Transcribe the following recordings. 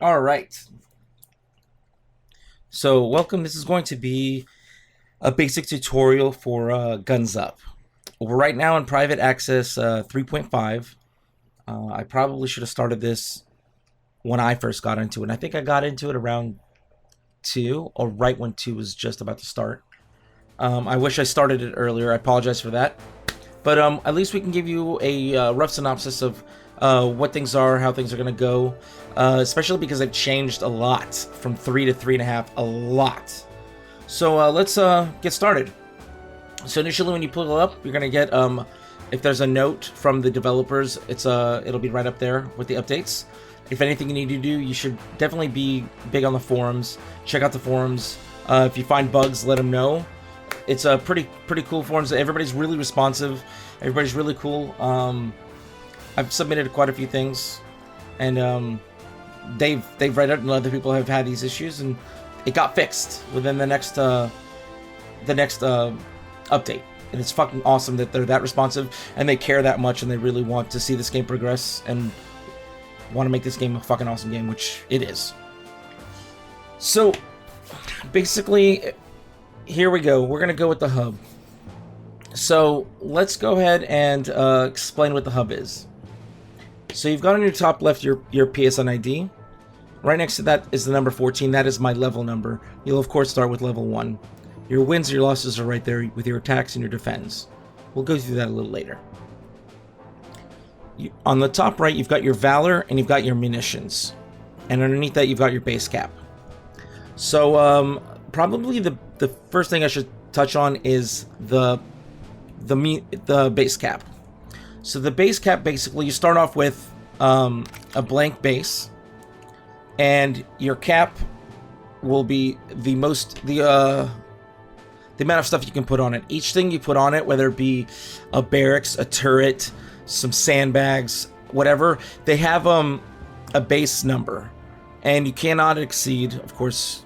All right. So, welcome. This is going to be a basic tutorial for Guns Up. We're right now in private access 3.5. I probably should have started this when I first got into it. And I think I got into it around 2, or right when 2 was just about to start. I wish I started it earlier. I apologize for that. But at least we can give you a rough synopsis of what things are, how things are going to go. Especially because they've changed a lot from 3 to 3.5, a lot. So let's get started. So initially when you pull it up, you're going to get, if there's a note from the developers, it'll be right up there with the updates. If anything you need to do, you should definitely be big on the forums. Check out the forums. If you find bugs, let them know. It's a pretty cool forums. Everybody's really responsive. Everybody's really cool. I've submitted quite a few things, and they've read it, and other people have had these issues, and it got fixed within the next update. And it's fucking awesome that they're that responsive and they care that much, and they really want to see this game progress and want to make this game a fucking awesome game, which it is. So basically, here we go. We're gonna go with the hub. So let's go ahead and explain what the hub is. So you've got on your top left your PSN ID. Right next to that is the number 14. That is my level number. You'll of course start with level 1. Your wins, your losses are right there with your attacks and your defense. We'll go through that a little later. On the top right, you've got your valor and you've got your munitions. And underneath that, you've got your base cap. So probably the first thing I should touch on is the base cap. So the base cap, basically, you start off with a blank base, and your cap will be the amount of stuff you can put on it. Each thing you put on it, whether it be a barracks, a turret, some sandbags, whatever, they have a base number, and you cannot exceed, of course,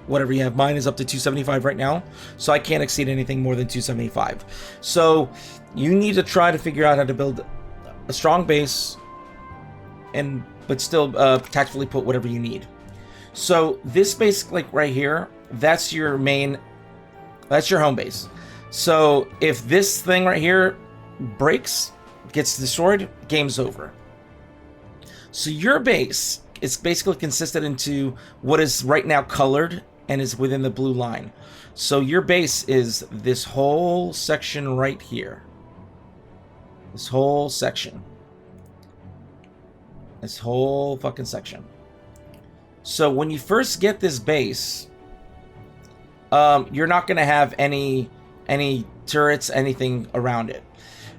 whatever you have. Mine is up to 275 right now, so I can't exceed anything more than 275. So you need to try to figure out how to build a strong base, but still tactfully put whatever you need. So this base, like right here, that's your home base. So if this thing right here breaks, gets destroyed, game's over. So your base is basically consisted into what is right now colored and is within the blue line. So your base is this whole section right here. This whole section. This whole fucking section. So when you first get this base, you're not going to have any turrets, anything around it.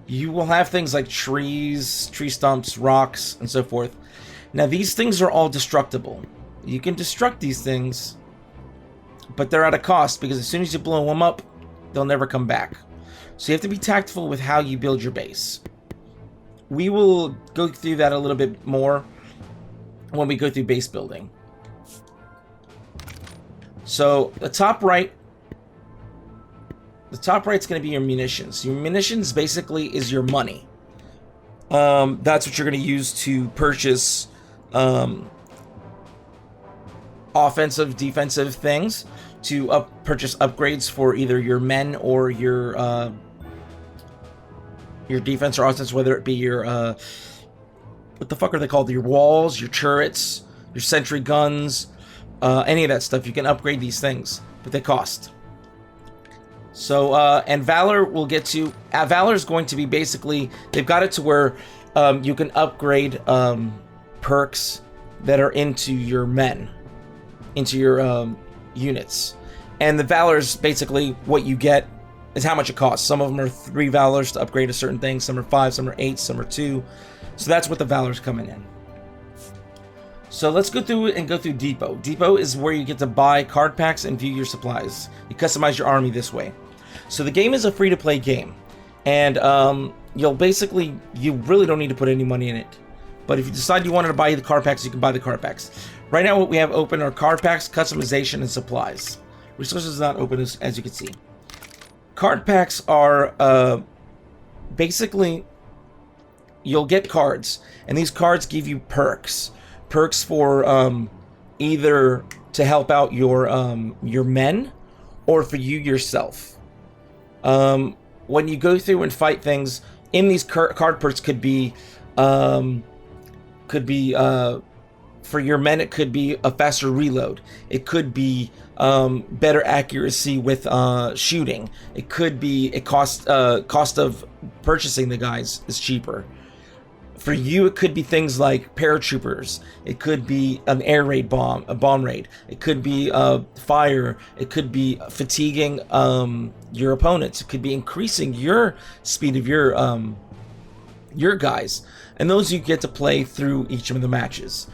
You will have things like trees, tree stumps, rocks, and so forth. Now these things are all destructible. You can destruct these things, but they're at a cost, because as soon as you blow them up, they'll never come back. So you have to be tactful with how you build your base. We will go through that a little bit more when we go through base building. So the top right's going to be your munitions. Your munitions basically is your money. That's what you're going to use to purchase offensive, defensive things, to purchase upgrades for either your men or your defense or offense, whether it be your what the fuck are they called? Your walls, your turrets, your sentry guns, any of that stuff. You can upgrade these things, but they cost. So and valor will get to valor is going to be basically, they've got it to where you can upgrade perks that are into your men, into your units. And the valor is basically what you get is how much it costs. Some of them are 3 valors to upgrade a certain thing, some are 5, some are 8, some are 2. So that's what the valor's coming in. So let's go through it and go through Depot. Depot is where you get to buy card packs and view your supplies. You customize your army this way. So the game is a free-to-play game, and you really don't need to put any money in it. But if you decide you wanted to buy the card packs, you can buy the card packs. Right now what we have open are card packs, customization, and supplies. Resources not open as you can see. Card packs are basically, you'll get cards, and these cards give you perks. perks for either to help out your men or for you yourself. When you go through and fight things, in these card perks could be for your men, it could be a faster reload. It could be better accuracy with shooting. It could be a cost of purchasing the guys is cheaper. For you, it could be things like paratroopers. It could be an air raid bomb, a bomb raid. It could be fire. It could be fatiguing your opponents. It could be increasing your speed of your guys. And those you get to play through each of the matches.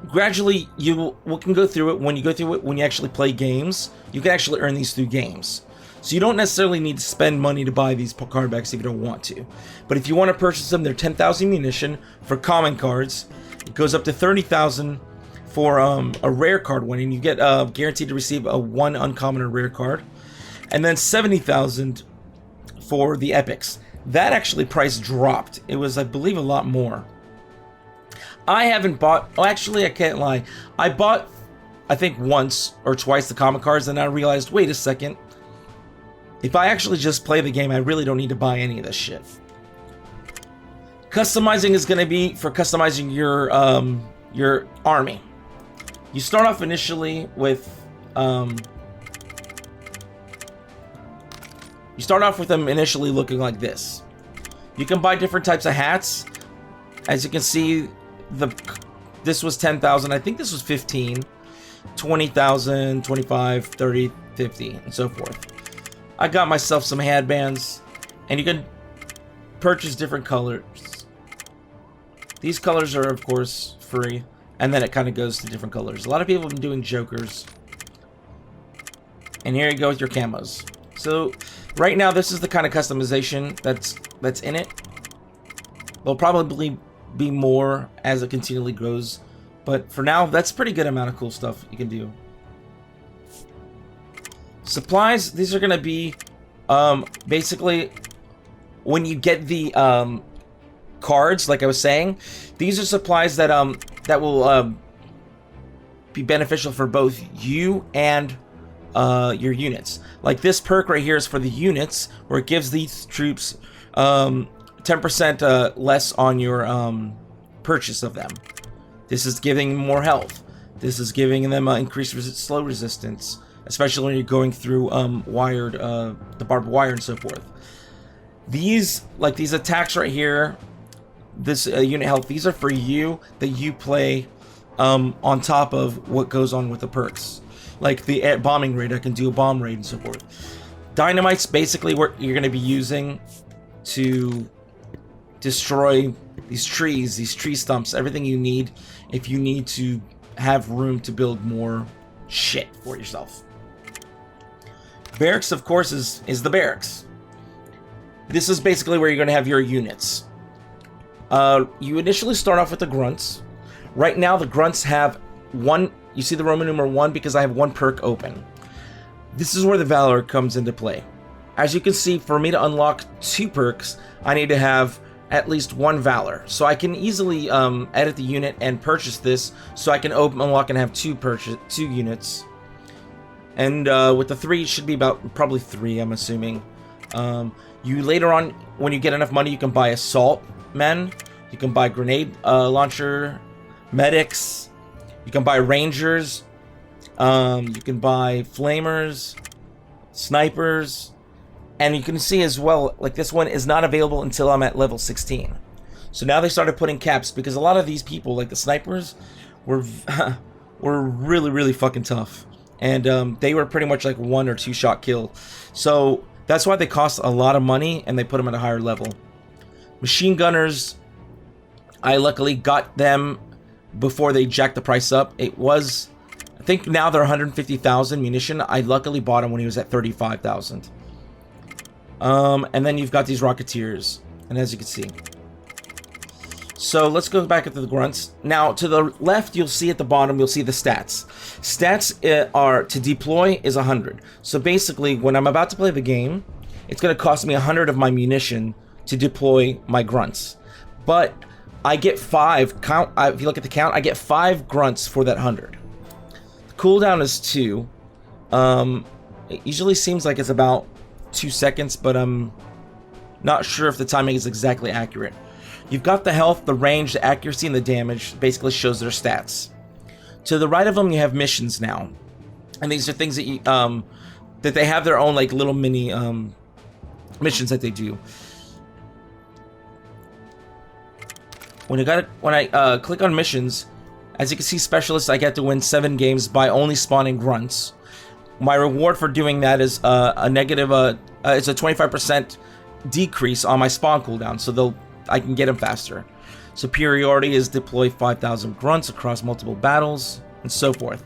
Gradually, we can go through it. When you go through it, when you actually play games, you can actually earn these through games. So you don't necessarily need to spend money to buy these card backs if you don't want to. But if you want to purchase them, they're 10,000 munition for common cards. It goes up to 30,000 for a rare card winning. You get guaranteed to receive a 1 uncommon or rare card. And then 70,000 for the epics. That actually price dropped. It was, I believe, a lot more. I haven't bought... Oh, actually, I can't lie. I bought, I think, once or twice the common cards, and I realized, wait a second. If I actually just play the game, I really don't need to buy any of this shit. Customizing is going to be for customizing your army. You start off initially with... you start off with them initially looking like this. You can buy different types of hats. As you can see, this was 10,000. I think this was 15. 20,000, 25, 30, 50, and so forth. I got myself some headbands, and you can purchase different colors. These colors are, of course, free, and then it kind of goes to different colors. A lot of people have been doing jokers. And here you go with your camos. So, right now, this is the kind of customization that's in it. There'll probably be more as it continually grows, but for now, that's a pretty good amount of cool stuff you can do. Supplies, these are going to be basically when you get the cards, like I was saying, these are supplies that that will be beneficial for both you and your units. Like this perk right here is for the units, where it gives these troops 10% less on your purchase of them. This is giving them more health. This is giving them increased slow resistance, especially when you're going through the barbed wire and so forth. These, like these attacks right here, this unit health, these are for you that you play on top of what goes on with the perks. Like the bombing raid, I can do a bomb raid and so forth. Dynamite's basically what you're going to be using to destroy these trees, these tree stumps, everything you need if you need to have room to build more shit for yourself. Barracks, of course, is the barracks. This is basically where you're going to have your units. You initially start off with the grunts. Right now, the grunts have one. You see the Roman numeral 1 because I have one perk open. This is where the Valor comes into play. As you can see, for me to unlock 2 perks, I need to have at least 1 Valor. So I can easily edit the unit and purchase this, so I can unlock and have 2 units. And with the 3, it should be about probably 3, I'm assuming. You later on, when you get enough money, you can buy assault men. You can buy grenade launcher, medics. You can buy rangers. You can buy flamers, snipers. And you can see as well, like this one is not available until I'm at level 16. So now they started putting caps because a lot of these people, like the snipers, were really, really fucking tough. And they were pretty much like 1 or 2 shot kill. So that's why they cost a lot of money and they put them at a higher level. Machine gunners, I luckily got them before they jacked the price up. It was, I think now they're 150,000 munition. I luckily bought him when he was at 35,000. And then you've got these Rocketeers, and as you can see. So let's go back up to the grunts. Now to the left, you'll see at the bottom, you'll see the stats. Stats are to deploy is 100. So basically, when I'm about to play the game, it's going to cost me 100 of my munition to deploy my grunts. But I get 5 count. If you look at the count, I get 5 grunts for that 100. The cooldown is 2. It usually seems like it's about 2 seconds, but I'm not sure if the timing is exactly accurate. You've got the health, the range, the accuracy, and the damage. Basically shows their stats. To the right of them, you have missions now, and these are things that you that they have their own like little mini missions that they do. When I click on missions, as you can see, specialists, I get to win 7 games by only spawning grunts. My reward for doing that is a negative. It's a 25% decrease on my spawn cooldown, so I can get them faster. Superiority is deploy 5,000 grunts across multiple battles, and so forth.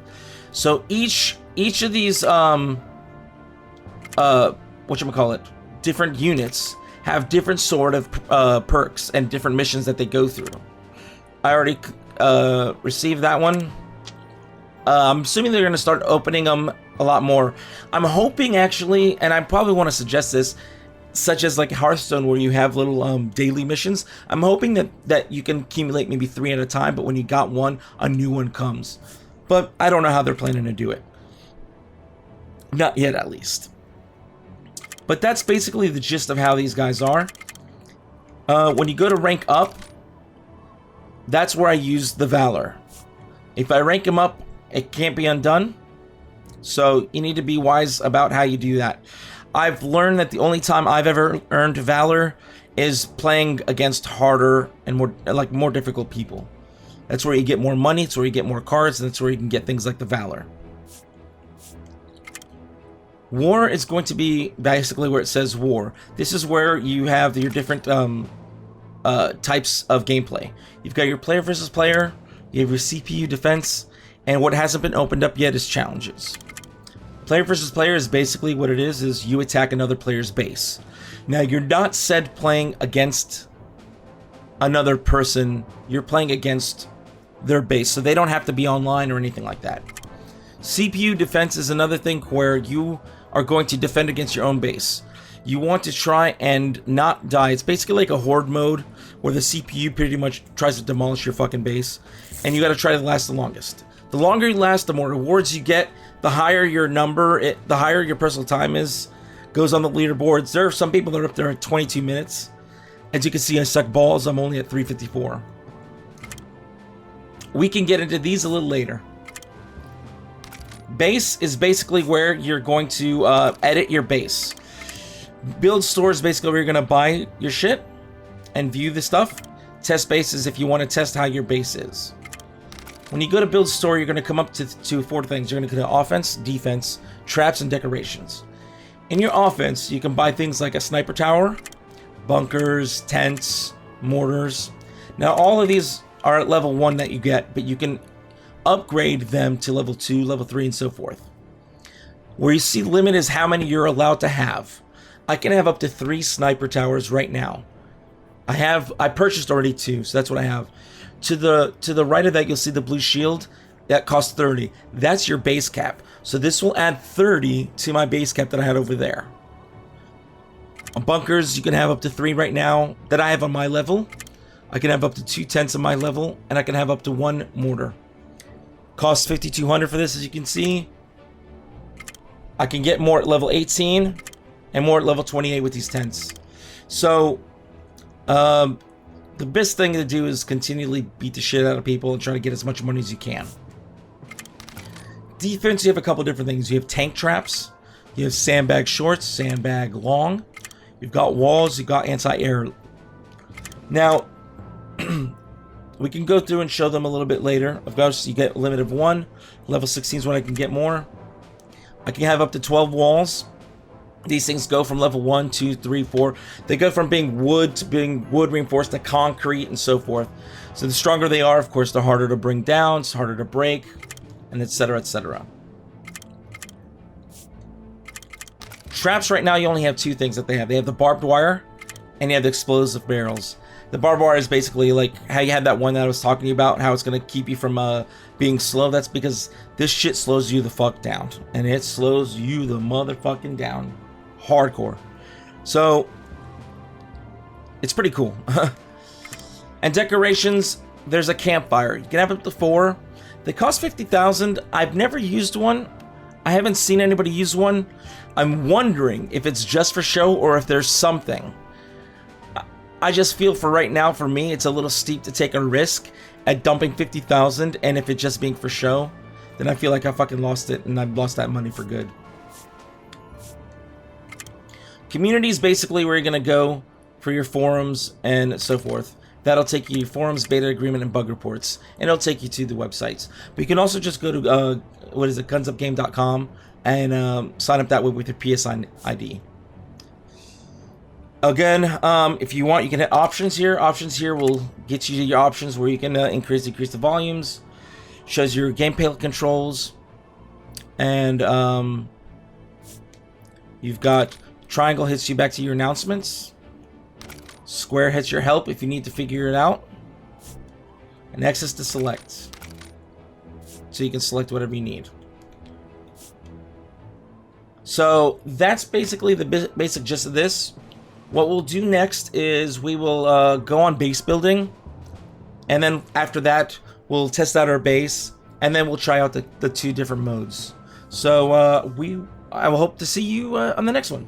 So each of these whatchamacallit, different units have different sort of perks and different missions that they go through. I already received that one. I'm assuming they're going to start opening them a lot more. I'm hoping actually, and I probably want to suggest this, such as like Hearthstone where you have little daily missions. I'm hoping that you can accumulate maybe 3 at a time, but when you got one, a new one comes. But I don't know how they're planning to do it. Not yet, at least. But that's basically the gist of how these guys are. When you go to rank up, that's where I use the Valor. If I rank him up, it can't be undone. So you need to be wise about how you do that. I've learned that the only time I've ever earned Valor is playing against harder and more difficult people. That's where you get more money, it's where you get more cards, and that's where you can get things like the Valor. War is going to be basically where it says War. This is where you have your different types of gameplay. You've got your player versus player, you have your CPU defense, and what hasn't been opened up yet is challenges. Player versus player is basically what it is you attack another player's base. Now, you're not said playing against another person, you're playing against their base, so they don't have to be online or anything like that. CPU defense is another thing where you are going to defend against your own base. You want to try and not die. It's basically like a horde mode where the CPU pretty much tries to demolish your fucking base, and you got to try to last the longest. The longer you last, the more rewards you get. The higher your number, the higher your personal time goes on the leaderboards. There are some people that are up there at 22 minutes. As you can see, I suck balls. I'm only at 354. We can get into these a little later. Base is basically where you're going to edit your base. Build store is basically where you're going to buy your shit and view the stuff. Test base is if you want to test how your base is. When you go to build store, you're going to come up to 4 things. You're going to go to offense, defense, traps, and decorations. In your offense, you can buy things like a sniper tower, bunkers, tents, mortars. Now, all of these are at level 1 that you get, but you can upgrade them to level 2, level 3, and so forth. Where you see limit is how many you're allowed to have. I can have up to 3 sniper towers right now. I purchased already 2, so that's what I have. To the right of that, you'll see the blue shield. That costs 30. That's your base cap. So this will add 30 to my base cap that I had over there. On bunkers, you can have up to 3 right now that I have on my level. I can have up to 2 tents on my level, and I can have up to 1 mortar. Costs 5,200 for this, as you can see. I can get more at level 18 and more at level 28 with these tents. So, the best thing to do is continually beat the shit out of people and try to get as much money as you can. Defense, you have a couple different things. You have tank traps, you have sandbag shorts, sandbag long, you've got walls, you've got anti-air. Now, we can go through and show them a little bit later. Of course, you get a limit of 1. Level 16 is when I can get more. I can have up to 12 walls. These things go from level 1, 2, 3, 4. They go from being wood to being wood reinforced to concrete and so forth. So the stronger they are, of course, the harder to bring down, it's harder to break, and etc., etc. Traps right now, you only have 2 things that they have. They have the barbed wire, and you have the explosive barrels. The barbed wire is basically like how you had that one that I was talking about, how it's going to keep you from being slow. That's because this shit slows you the fuck down. And it slows you the motherfucking down. Hardcore. So, it's pretty cool. And decorations, there's a campfire. You can have up to 4. They cost 50,000. I've never used one. I haven't seen anybody use one. I'm wondering if it's just for show or if there's something. I just feel for right now, for me, it's a little steep to take a risk at dumping 50,000, and if it's just being for show, then I feel like I fucking lost it, and I've lost that money for good. Community is basically where you're gonna go for your forums and so forth. That'll take you to forums, beta agreement, and bug reports, and it'll take you to the websites. But you can also just go to gunsupgame.com and sign up that way with your PSN ID. Again, if you want, you can hit options here. Options here will get you to your options where you can increase, decrease the volumes. Shows your gameplay controls, and you've got triangle hits you back to your announcements. Square hits your help if you need to figure it out. And X is to select. So you can select whatever you need. So that's basically the basic gist of this. What we'll do next is we will go on base building. And then after that, we'll test out our base. And then we'll try out the 2 different modes. So I will hope to see you on the next one.